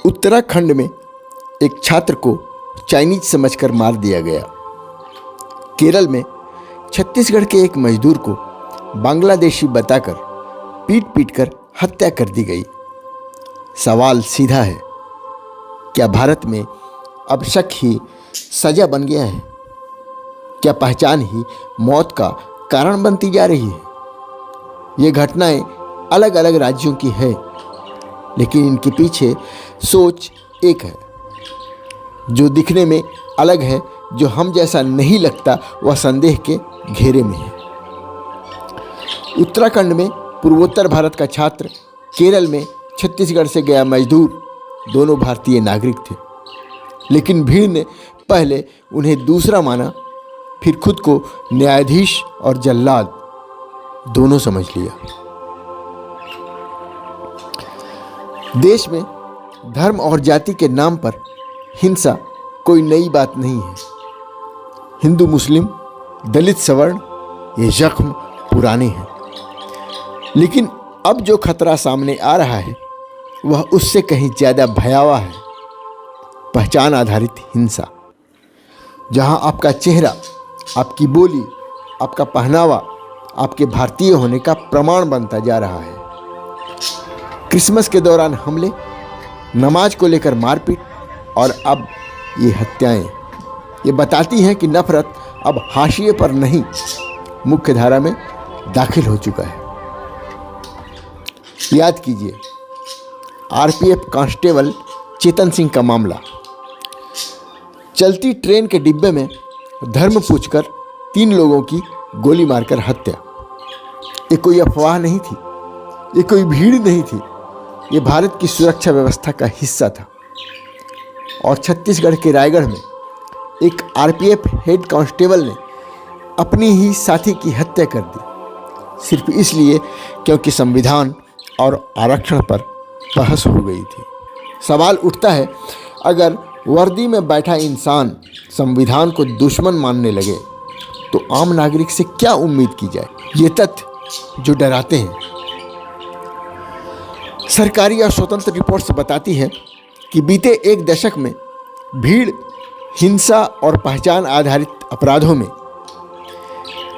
उत्तराखंड में एक छात्र को चाइनीज समझकर मार दिया गया। केरल में छत्तीसगढ़ के एक मजदूर को बांग्लादेशी बताकर पीट पीट कर हत्या कर दी गई। सवाल सीधा है, क्या भारत में अब शक ही सजा बन गया है? क्या पहचान ही मौत का कारण बनती जा रही है? ये घटनाएं अलग अलग राज्यों की है, लेकिन इनके पीछे सोच एक है। जो दिखने में अलग है, जो हम जैसा नहीं लगता, वह संदेह के घेरे में है। उत्तराखंड में पूर्वोत्तर भारत का छात्र, केरल में छत्तीसगढ़ से गया मजदूर, दोनों भारतीय नागरिक थे। लेकिन भीड़ ने पहले उन्हें दूसरा माना, फिर खुद को न्यायाधीश और जल्लाद दोनों समझ लिया। देश में धर्म और जाति के नाम पर हिंसा कोई नई बात नहीं है। हिंदू मुस्लिम, दलित सवर्ण, ये जख्म पुराने हैं। लेकिन अब जो खतरा सामने आ रहा है वह उससे कहीं ज़्यादा भयावह है। पहचान आधारित हिंसा, जहां आपका चेहरा, आपकी बोली, आपका पहनावा आपके भारतीय होने का प्रमाण बनता जा रहा है। क्रिसमस के दौरान हमले, नमाज को लेकर मारपीट और अब ये हत्याएं, ये बताती हैं कि नफरत अब हाशिए पर नहीं, मुख्य धारा में दाखिल हो चुका है। याद कीजिए आरपीएफ कांस्टेबल चेतन सिंह का मामला। चलती ट्रेन के डिब्बे में धर्म पूछकर 3 लोगों की गोली मारकर हत्या। ये कोई अफवाह नहीं थी, ये कोई भीड़ नहीं थी, ये भारत की सुरक्षा व्यवस्था का हिस्सा था। और छत्तीसगढ़ के रायगढ़ में एक आरपीएफ हेड कांस्टेबल ने अपनी ही साथी की हत्या कर दी, सिर्फ इसलिए क्योंकि संविधान और आरक्षण पर बहस हो गई थी। सवाल उठता है, अगर वर्दी में बैठा इंसान संविधान को दुश्मन मानने लगे तो आम नागरिक से क्या उम्मीद की जाए? ये तथ्य जो डराते हैं। सरकारी और स्वतंत्र रिपोर्ट्स बताती है कि बीते 1 दशक में भीड़, हिंसा और पहचान आधारित अपराधों में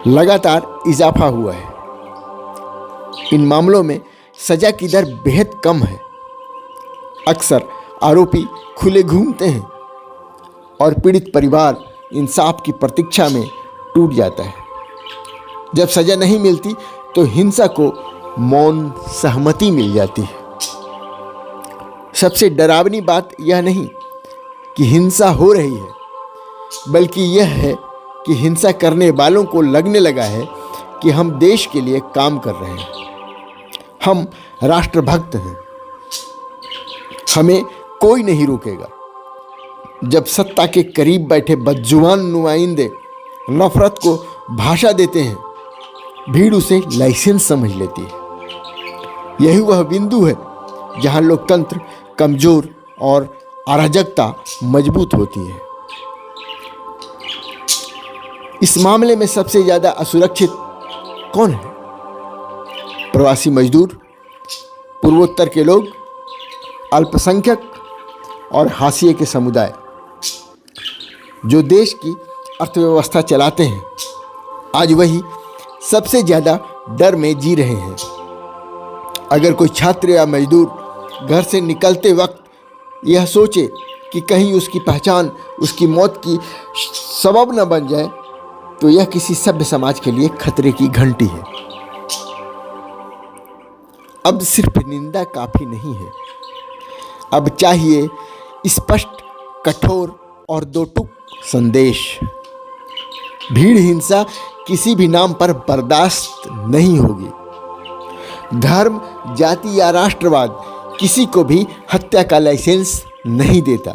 लगातार इजाफा हुआ है। इन मामलों में सजा की दर बेहद कम है। अक्सर आरोपी खुले घूमते हैं और पीड़ित परिवार इंसाफ की प्रतीक्षा में टूट जाता है। जब सजा नहीं मिलती तो हिंसा को मौन सहमति मिल जाती है। सबसे डरावनी बात यह नहीं कि हिंसा हो रही है, बल्कि यह है कि हिंसा करने वालों को लगने लगा है कि हम देश के लिए काम कर रहे हैं, हम राष्ट्रभक्त हैं, हमें कोई नहीं रोकेगा। जब सत्ता के करीब बैठे बदजुबान नुमाइंदे नफरत को भाषा देते हैं, भीड़ उसे लाइसेंस समझ लेती है। यही वह बिंदु है जहां लोकतंत्र कमजोर और अराजकता मजबूत होती है। इस मामले में सबसे ज्यादा असुरक्षित कौन है? प्रवासी मजदूर, पूर्वोत्तर के लोग, अल्पसंख्यक और हाशिए के समुदाय, जो देश की अर्थव्यवस्था चलाते हैं, आज वही सबसे ज़्यादा डर में जी रहे हैं। अगर कोई छात्र या मजदूर घर से निकलते वक्त यह सोचे कि कहीं उसकी पहचान उसकी मौत की सबब न बन जाए, तो यह किसी सभ्य समाज के लिए खतरे की घंटी है। अब सिर्फ निंदा काफ़ी नहीं है, अब चाहिए स्पष्ट, कठोर और 2 टूक संदेश। भीड़ हिंसा किसी भी नाम पर बर्दाश्त नहीं होगी। धर्म, जाति या राष्ट्रवाद किसी को भी हत्या का लाइसेंस नहीं देता।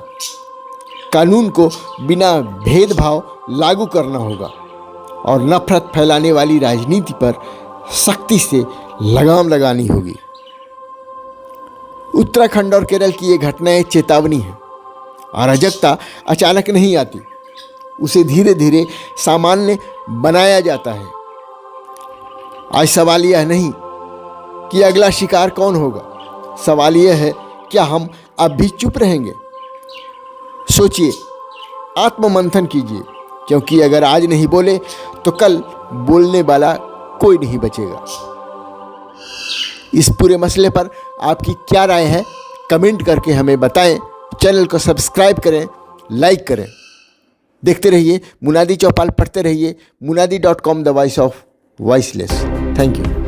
कानून को बिना भेदभाव लागू करना होगा और नफरत फैलाने वाली राजनीति पर सख्ती से लगाम लगानी होगी। उत्तराखंड और केरल की ये घटनाएं चेतावनी है। अराजकता अचानक नहीं आती, उसे धीरे धीरे सामान्य बनाया जाता है। आज सवाल यह नहीं कि अगला शिकार कौन होगा, सवाल यह है क्या हम आप भी चुप रहेंगे? सोचिए, आत्ममंथन कीजिए, क्योंकि अगर आज नहीं बोले तो कल बोलने वाला कोई नहीं बचेगा। इस पूरे मसले पर आपकी क्या राय है, कमेंट करके हमें बताएं। चैनल को सब्सक्राइब करें, लाइक करें। देखते रहिए मुनादी चौपाल, पढ़ते रहिए मुनादी.com, the voice of voiceless. Thank you.